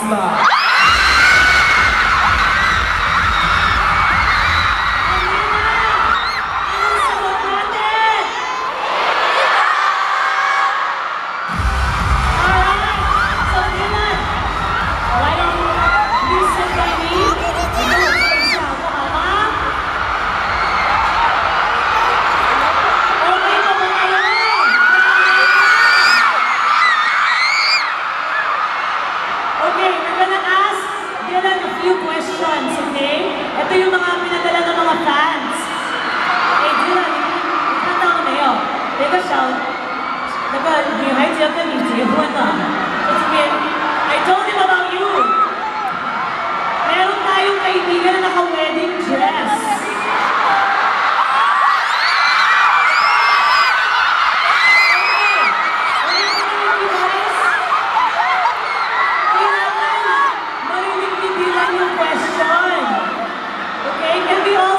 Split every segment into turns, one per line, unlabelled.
Style.
I told him about you. Meron tayong kaibigan na naka-wedding dress. Marinig ni Dylan yung question. Okay, can we all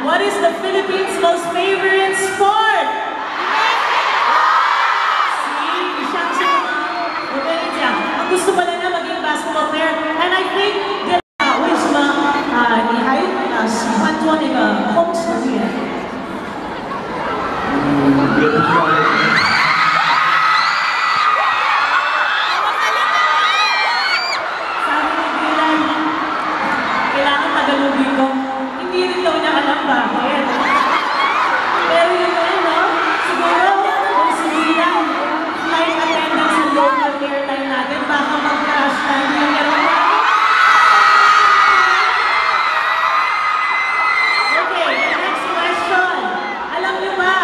what is the Philippines' most favorite sport? See, siyang siya. Ang gusto pala na maging basketball player. And I think that 为什么你还喜欢做那个空手道？
也不知道。
Sabi ni Dylan, kailangan tagalogin ko. Hindi rin daw niya alam bakit. Pero yun na, no? Siguro, kung sibilang flight attendant sa local airline natin, baka mag-crash tayo yung aeroplane. Okay, next question. Alam niyo ba,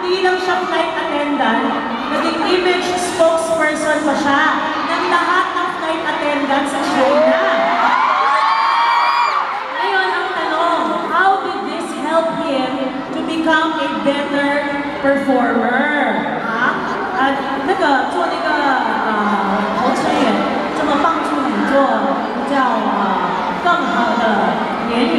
hindi lang siya flight attendant, naging image spokesperson pa siya ng lahat ng flight attendant sa China. Become a better performer. 那个做那个投资人，怎么帮助你做比较更好的演员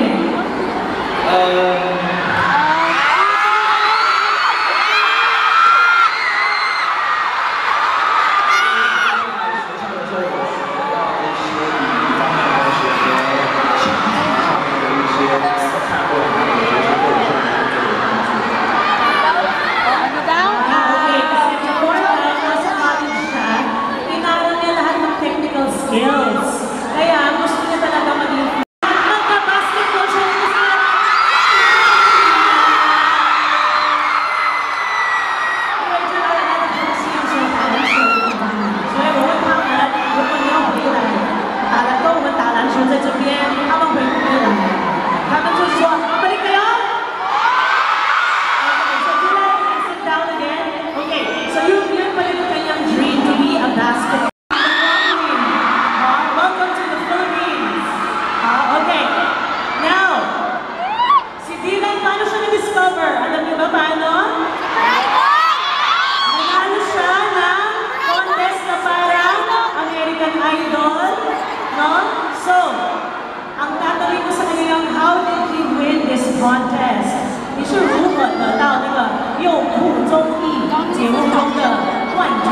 ？Contest， 你是如何得到那个优酷综艺节目中的冠军？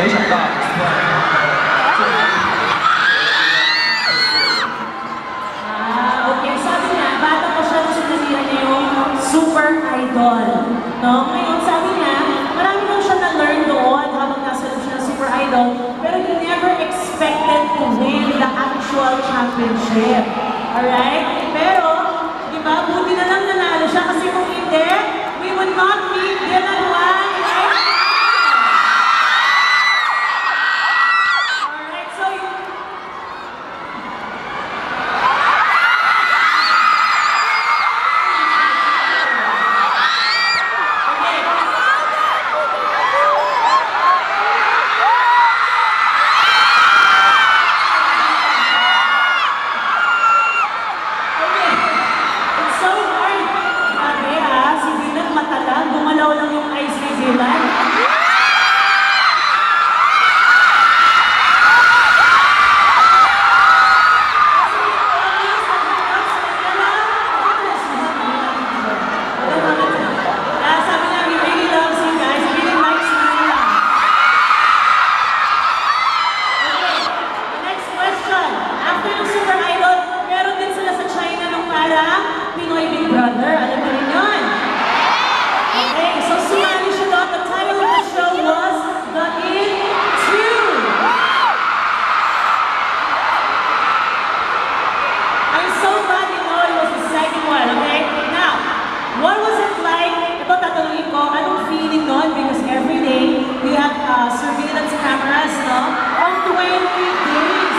没想到。
Okay, sabi niya, bata ko siya sinusihan niya yung super idol. No? Ngayon, sabi niya, marami daw siya na-learn doon habang nasa siya ng super idol, pero he never expected to win the actual championship. Alright? Pero, di ba, buti na lang nanalo siya kasi kung hindi, we would not meet Dylan Wang. Alright, so gumalaw lang yung eyes ni Dylan. Sabi niya, he really loves you guys. He really likes you. Okay, next question. After yung Super Idol, meron din sila sa China ng parang Pinoy Big Brother. Alam mo rin yun? Okay, so sumali siya doon. The title of the show was The In-Tune. I'm so glad you know it was the second one, okay? Now, what was it like? Ito tatanungin ko, anong feeling nun? Because every day, we have surveillance cameras, no? On 20 days.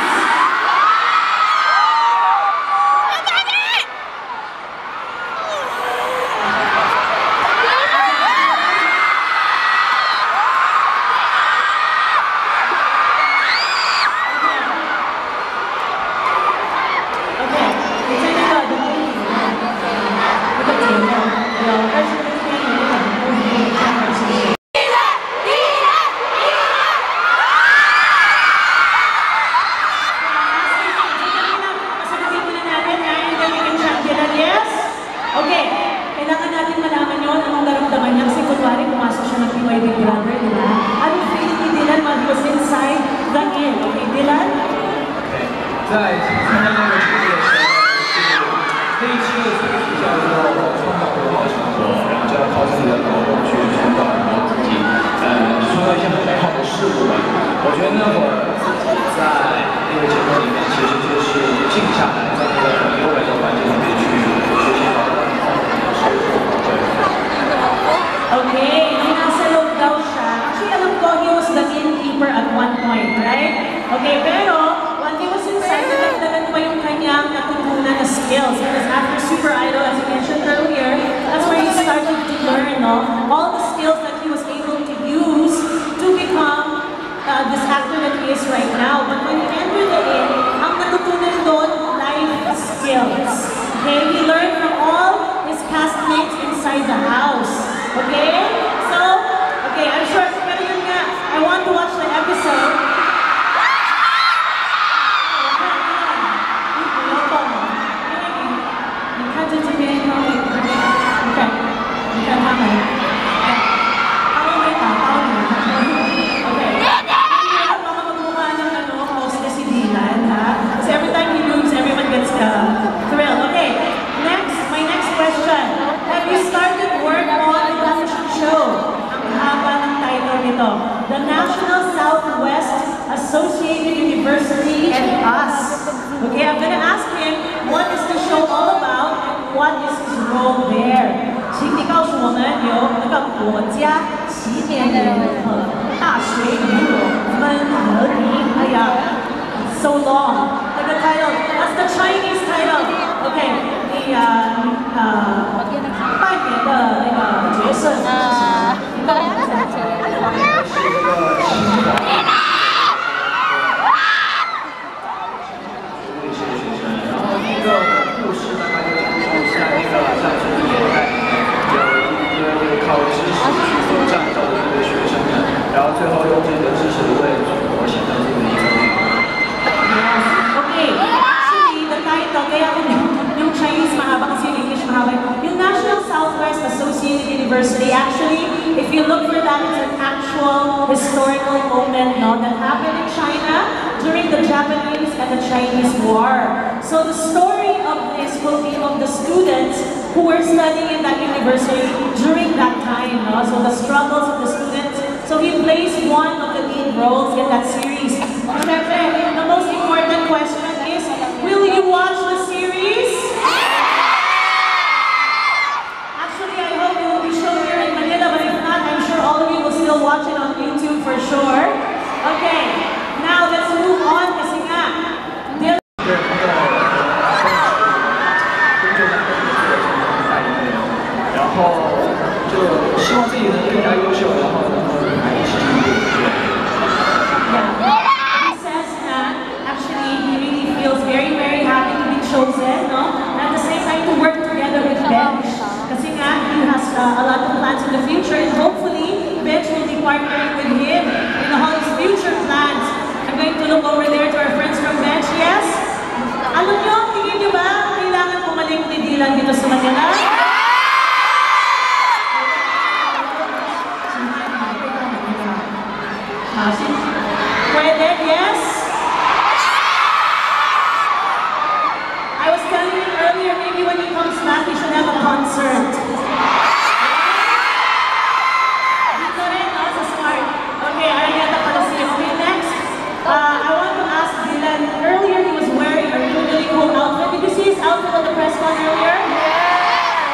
Okay, kailangan natin malaman yun, anong naramdaman niya. Kasi kunwari, pumasok siya ng Pinoy Big Brother, di ba? Anong feeling ni Dylan while he was inside the in? Okay, Dylan?
Okay，在参加那个节目的时候，这一期的主题叫做“创造美好生活”，然后就要靠自己的劳动去创造很多自己，创造一些很美好的事物吧。我觉得那会儿自己在那个节目里面，其实就是静下来，在那个很优美的环境里面去学习到很多收获。对。
Okay, nung nasa loob daw siya, actually alam ko he was the innkeeper at one point, right? Okay, pero when he was inside, nagdagdagan pa yung kanyang natutunan na skills. Because after Super Idol, as you mentioned earlier, that's where he started to learn, no? All the skills that he was able to use to become this actor that he is right now. But when he entered the in, ang natutunan doon, life skills. Okay, he learned from all his castmates inside the house. Okay? So, okay, I'm sure, pero yun nga, I want to watch the episode. Because every time he moves, everyone gets thrilled. Okay, my next question. Have you started work on that show? Ang haba ng title nito. The National Southwest Associated University and Us. Okay, I'm gonna ask him what is the show all about and what is his role there. 请你告诉我们由那个国家起点联合大学与我们合理。哎呀 ，so long. The title. That's the Chinese title. Okay. 你扮演的那个角色是什么？
故事呢，它就讲述在那个战争的年代里面，有一个靠知识去做战斗的一个学生们，然后最后用这个知识为祖国献上这么一个力量。
Okay, actually, the title, kaya yung Chinese mahaba kasi yung English mahaba. Yung National Southwest Associated University, actually, if you look for that, it's an actual historical moment that happened in China during the Japanese and the Chinese War. So the story of this will be of the students who were studying in that university during that time. No? So the struggles of the students. So he plays one of the lead roles in that series. The most important question is, will you watch the series? Actually, I hope chosen, no? And at the same time to work together with Bench. Kasi nga, he has a lot of plans in the future and hopefully, Bench will be partnering with him in all his future plans. I'm going to look over there to our friends from Bench, yes? Alam nyo, tingin nyo ba, kailangan pumaling ni Dylan dito sa Manila? Pwede, yes? I was telling you earlier, maybe when he comes back, he should have a concert. Dito rin, no? Sa start. Okay, arigato pala siya. Okay, next. I want to ask Dylan, earlier he was wearing a really cool outfit. Did you see his outfit on the press con earlier?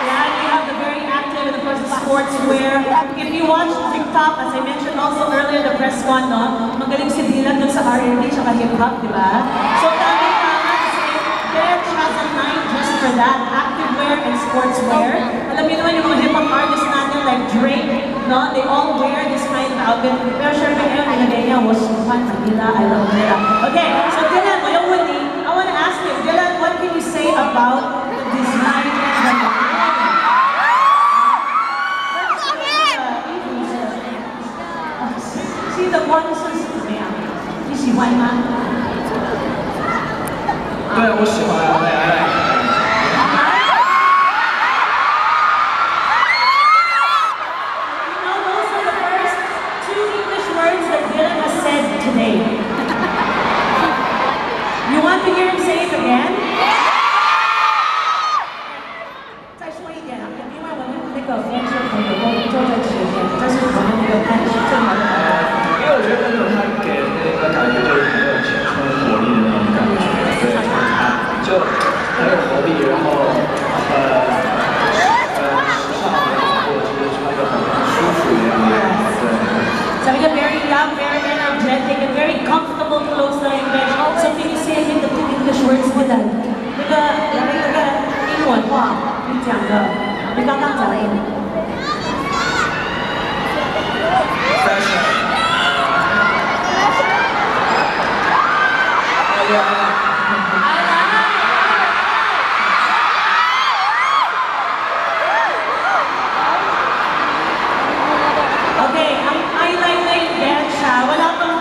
Yeah, you have the very active and of course the sportswear. If you watch TikTok, as I mentioned also earlier, the press con, no? Magaling si Dylan dun sa R&B tsaka hip-hop, di ba? So, tama-tama kasi Bench has a line just for that, activewear and sportswear. Alam niyo naman yung mga hip-hop artists natin like Drake, no? They all wear this kind of outfit. Pero syempre ngayon, nilagay niya, Washington, Manila, I love Manila. Okay, so Dylan, ngayong huli, I want to ask you, Dylan, what can you say about the design and the See the one is 你喜欢吗？
对，我喜欢I like.
You know, those are the first 2 English words that Dylan has said today. You want to hear him say it again? 再说一遍啊，因为我们那个分社朋友都坐在前面，这是我们那个班是最好的朋友。
因为我觉得那种他给人的一个感觉就是很有青春活力的那种感觉，对，就很有活力，然后时尚的，或者是穿着很舒服一样的，对。
So we have very young, very energetic, and very comfortable clothes like Bench. So can you say again the 2 English words with that? 那个英文话你讲的，你刚刚讲的。
Fashion.
Okay, ang highlight na yung Bench, wala pang